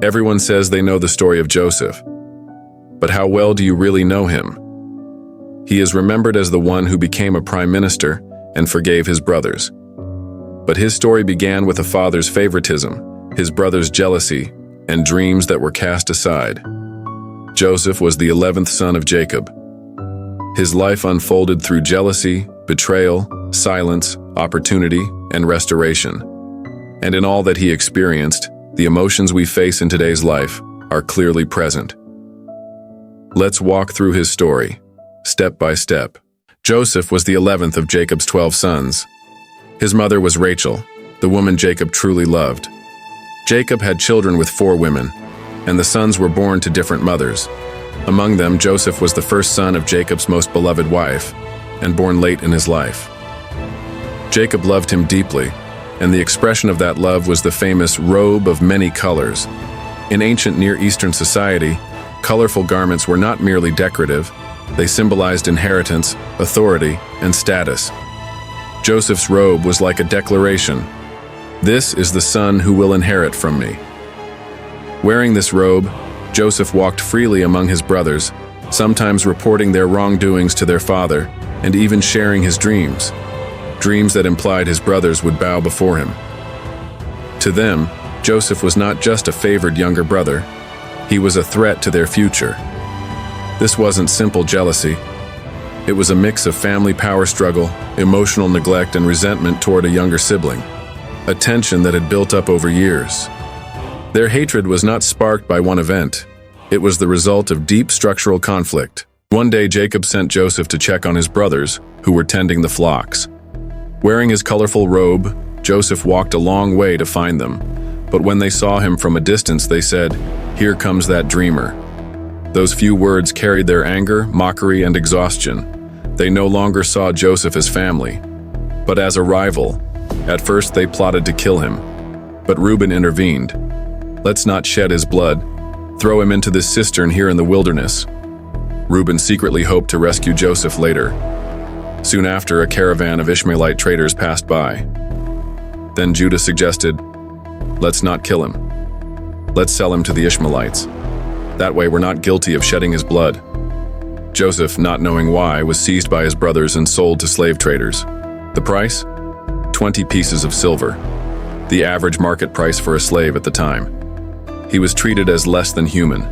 Everyone says they know the story of Joseph. But how well do you really know him? He is remembered as the one who became a prime minister and forgave his brothers. But his story began with a father's favoritism, his brother's jealousy, and dreams that were cast aside. Joseph was the 11th son of Jacob. His life unfolded through jealousy, betrayal, silence, opportunity, and restoration. And in all that he experienced, the emotions we face in today's life are clearly present. Let's walk through his story, step by step. Joseph was the 11th of Jacob's 12 sons. His mother was Rachel, the woman Jacob truly loved. Jacob had children with 4 women, and the sons were born to different mothers. Among them, Joseph was the first son of Jacob's most beloved wife, and born late in his life. Jacob loved him deeply, and the expression of that love was the famous robe of many colors. In ancient Near Eastern society, colorful garments were not merely decorative, they symbolized inheritance, authority, and status. Joseph's robe was like a declaration. This is the son who will inherit from me. Wearing this robe, Joseph walked freely among his brothers, sometimes reporting their wrongdoings to their father, and even sharing his dreams that implied his brothers would bow before him. To them, Joseph was not just a favored younger brother, he was a threat to their future. This wasn't simple jealousy. It was a mix of family power struggle, emotional neglect, and resentment toward a younger sibling, a tension that had built up over years. Their hatred was not sparked by one event. It was the result of deep structural conflict. One day, Jacob sent Joseph to check on his brothers, who were tending the flocks. Wearing his colorful robe, Joseph walked a long way to find them. But when they saw him from a distance, they said, "Here comes that dreamer." Those few words carried their anger, mockery, and exhaustion. They no longer saw Joseph as family, but as a rival. At first, they plotted to kill him. But Reuben intervened. "Let's not shed his blood. Throw him into this cistern here in the wilderness." Reuben secretly hoped to rescue Joseph later. Soon after, a caravan of Ishmaelite traders passed by. Then Judah suggested, "Let's not kill him. Let's sell him to the Ishmaelites. That way we're not guilty of shedding his blood." Joseph, not knowing why, was seized by his brothers and sold to slave traders. The price? 20 pieces of silver, the average market price for a slave at the time. He was treated as less than human.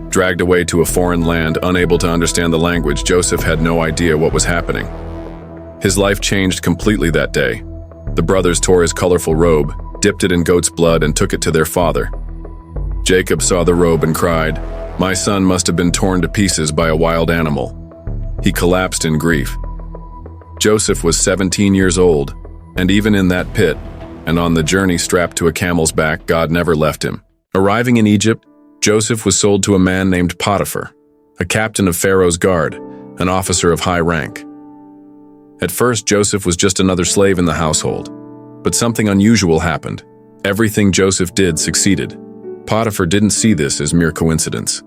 Dragged away to a foreign land, unable to understand the language, Joseph had no idea what was happening. His life changed completely that day. The brothers tore his colorful robe, dipped it in goat's blood, and took it to their father. Jacob saw the robe and cried, "My son must have been torn to pieces by a wild animal." He collapsed in grief. Joseph was 17 years old, and even in that pit, and on the journey strapped to a camel's back, God never left him. Arriving in Egypt, Joseph was sold to a man named Potiphar, a captain of Pharaoh's guard, an officer of high rank. At first, Joseph was just another slave in the household. But something unusual happened. Everything Joseph did succeeded. Potiphar didn't see this as mere coincidence.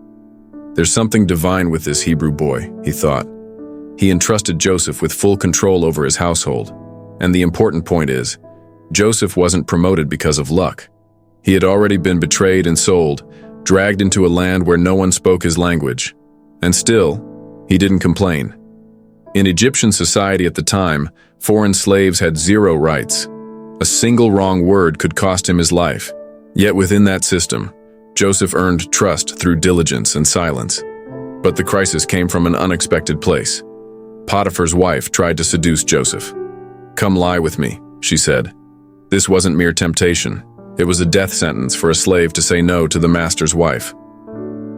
There's something divine with this Hebrew boy, he thought. He entrusted Joseph with full control over his household. And the important point is, Joseph wasn't promoted because of luck. He had already been betrayed and sold, dragged into a land where no one spoke his language. And still, he didn't complain. In Egyptian society at the time, foreign slaves had zero rights. A single wrong word could cost him his life. Yet within that system, Joseph earned trust through diligence and silence. But the crisis came from an unexpected place. Potiphar's wife tried to seduce Joseph. "Come lie with me," she said. This wasn't mere temptation. It was a death sentence for a slave to say no to the master's wife.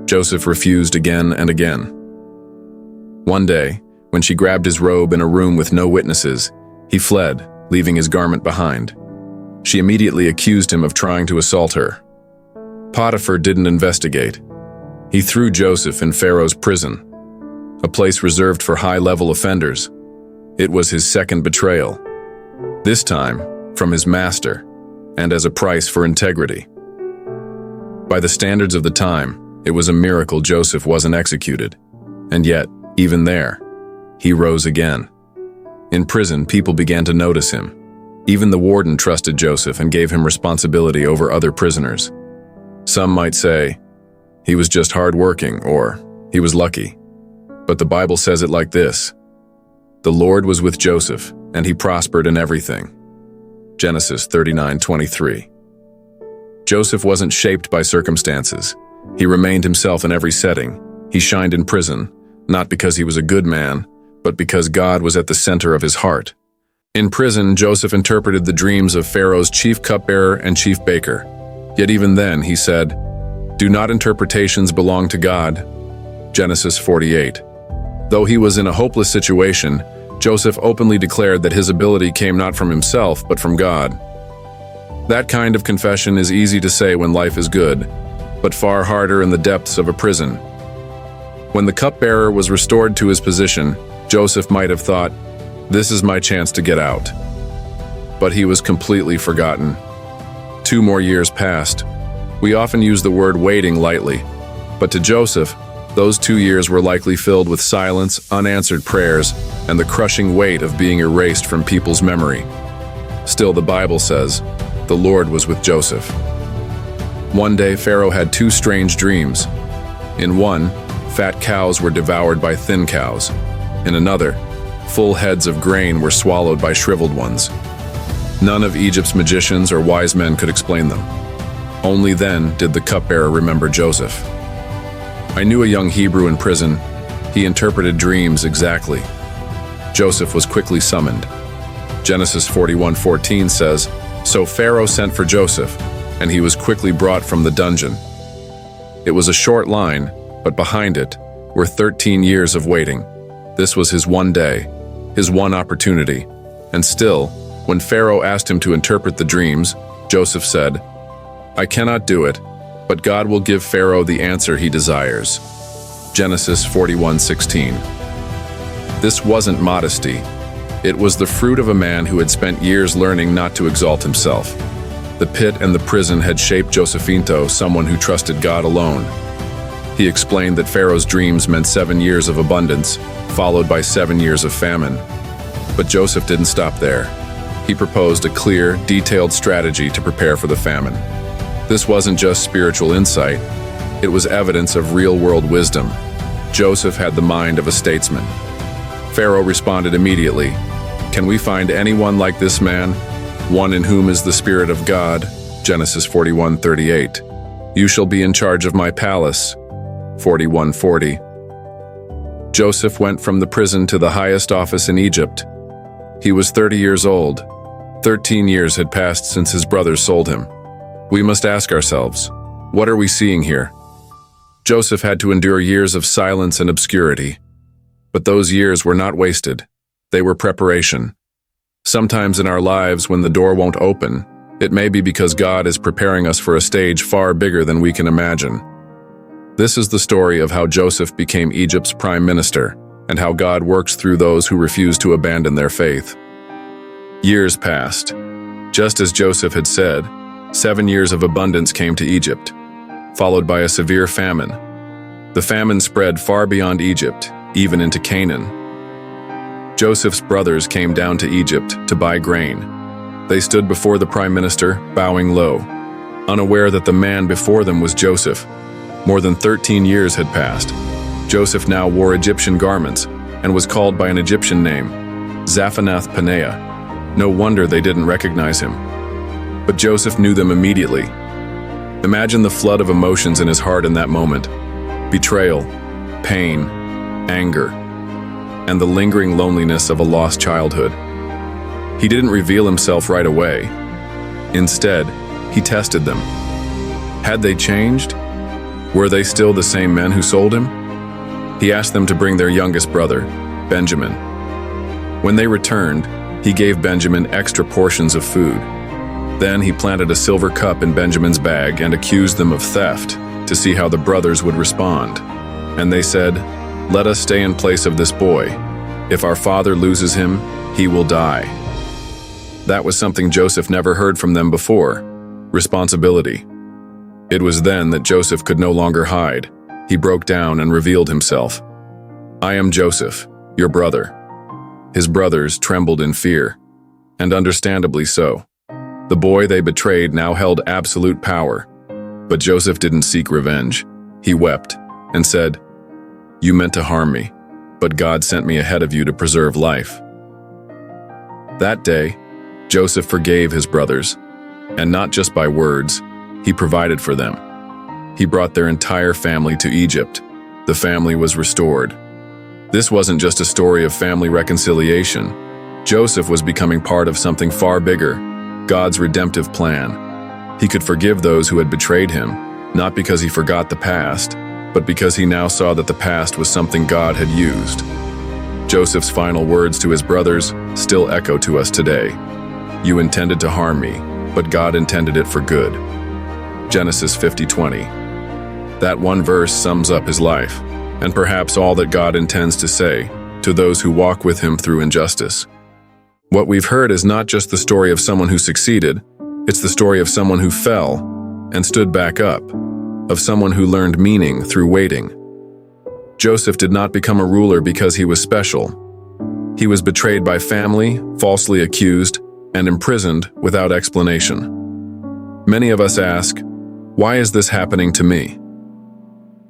Joseph refused again and again. One day, when she grabbed his robe in a room with no witnesses, he fled, leaving his garment behind. She immediately accused him of trying to assault her. Potiphar didn't investigate. He threw Joseph in Pharaoh's prison, a place reserved for high-level offenders. It was his second betrayal. This time, from his master, and as a price for integrity. By the standards of the time, it was a miracle Joseph wasn't executed. And yet, even there, he rose again. In prison, people began to notice him. Even the warden trusted Joseph and gave him responsibility over other prisoners. Some might say, he was just hardworking, or he was lucky. But the Bible says it like this: the Lord was with Joseph, and he prospered in everything. Genesis 39:23. Joseph wasn't shaped by circumstances. He remained himself in every setting. He shined in prison, not because he was a good man, but because God was at the center of his heart. In prison, Joseph interpreted the dreams of Pharaoh's chief cupbearer and chief baker. Yet even then, he said, "Do not interpretations belong to God?" Genesis 48. Though he was in a hopeless situation, Joseph openly declared that his ability came not from himself, but from God. That kind of confession is easy to say when life is good, but far harder in the depths of a prison. When the cupbearer was restored to his position, Joseph might have thought, "This is my chance to get out." But he was completely forgotten. 2 more years passed. We often use the word waiting lightly, but to Joseph, those 2 years were likely filled with silence, unanswered prayers, and the crushing weight of being erased from people's memory. Still, the Bible says, the Lord was with Joseph. One day, Pharaoh had 2 strange dreams. In one, fat cows were devoured by thin cows. In another, full heads of grain were swallowed by shriveled ones. None of Egypt's magicians or wise men could explain them. Only then did the cupbearer remember Joseph. "I knew a young Hebrew in prison. He interpreted dreams exactly." Joseph was quickly summoned. Genesis 41:14 says, "So Pharaoh sent for Joseph, and he was quickly brought from the dungeon." It was a short line, but behind it were 13 years of waiting. This was his one day, his one opportunity. And still, when Pharaoh asked him to interpret the dreams, Joseph said, "I cannot do it, but God will give Pharaoh the answer he desires." Genesis 41:16. This wasn't modesty. It was the fruit of a man who had spent years learning not to exalt himself. The pit and the prison had shaped Joseph into someone who trusted God alone. He explained that Pharaoh's dreams meant 7 years of abundance, followed by 7 years of famine. But Joseph didn't stop there. He proposed a clear, detailed strategy to prepare for the famine. This wasn't just spiritual insight. It was evidence of real-world wisdom. Joseph had the mind of a statesman. Pharaoh responded immediately, "Can we find anyone like this man, one in whom is the Spirit of God?" Genesis 41:38. "You shall be in charge of my palace." 41:40. Joseph went from the prison to the highest office in Egypt. He was 30 years old. 13 years had passed since his brothers sold him. We must ask ourselves, what are we seeing here? Joseph had to endure years of silence and obscurity. But those years were not wasted. They were preparation. Sometimes in our lives, when the door won't open, it may be because God is preparing us for a stage far bigger than we can imagine. This is the story of how Joseph became Egypt's prime minister, and how God works through those who refuse to abandon their faith. Years passed. Just as Joseph had said, 7 years of abundance came to Egypt, followed by a severe famine. The famine spread far beyond Egypt, even into Canaan. Joseph's brothers came down to Egypt to buy grain. They stood before the prime minister, bowing low, unaware that the man before them was Joseph. More than 13 years had passed. Joseph now wore Egyptian garments and was called by an Egyptian name, Zaphanath-Paneah. No wonder they didn't recognize him. But Joseph knew them immediately. Imagine the flood of emotions in his heart in that moment. Betrayal, pain, anger, and the lingering loneliness of a lost childhood. He didn't reveal himself right away. Instead, he tested them. Had they changed? Were they still the same men who sold him? He asked them to bring their youngest brother, Benjamin. When they returned, he gave Benjamin extra portions of food. Then he planted a silver cup in Benjamin's bag and accused them of theft to see how the brothers would respond. And they said, "Let us stay in place of this boy. If our father loses him, he will die." That was something Joseph never heard from them before: responsibility. It was then that Joseph could no longer hide. He broke down and revealed himself. "I am Joseph, your brother." His brothers trembled in fear, and understandably so. The boy they betrayed now held absolute power. But Joseph didn't seek revenge. He wept and said, "You meant to harm me, but God sent me ahead of you to preserve life." That day, Joseph forgave his brothers, and not just by words, he provided for them. He brought their entire family to Egypt. The family was restored. This wasn't just a story of family reconciliation. Joseph was becoming part of something far bigger, God's redemptive plan. He could forgive those who had betrayed him, not because he forgot the past, but because he now saw that the past was something God had used. Joseph's final words to his brothers still echo to us today. "You intended to harm me, but God intended it for good." Genesis 50:20. That one verse sums up his life, and perhaps all that God intends to say to those who walk with him through injustice. What we've heard is not just the story of someone who succeeded, it's the story of someone who fell and stood back up, of someone who learned meaning through waiting. Joseph did not become a ruler because he was special. He was betrayed by family, falsely accused, and imprisoned without explanation. Many of us ask, "Why is this happening to me?"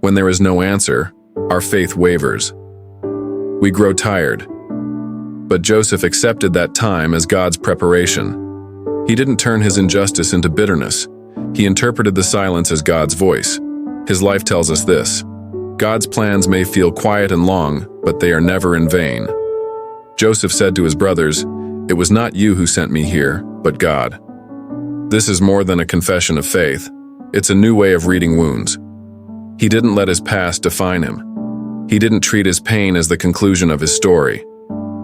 When there is no answer, our faith wavers. We grow tired. But Joseph accepted that time as God's preparation. He didn't turn his injustice into bitterness. He interpreted the silence as God's voice. His life tells us this: God's plans may feel quiet and long, but they are never in vain. Joseph said to his brothers, "It was not you who sent me here, but God." This is more than a confession of faith. It's a new way of reading wounds. He didn't let his past define him. He didn't treat his pain as the conclusion of his story.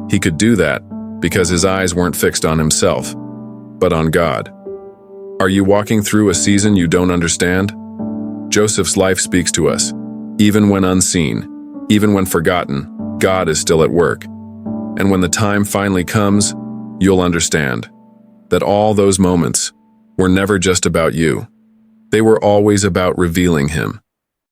He could do that because his eyes weren't fixed on himself, but on God. Are you walking through a season you don't understand? Joseph's life speaks to us. Even when unseen, even when forgotten, God is still at work. And when the time finally comes, you'll understand that all those moments were never just about you. They were always about revealing him.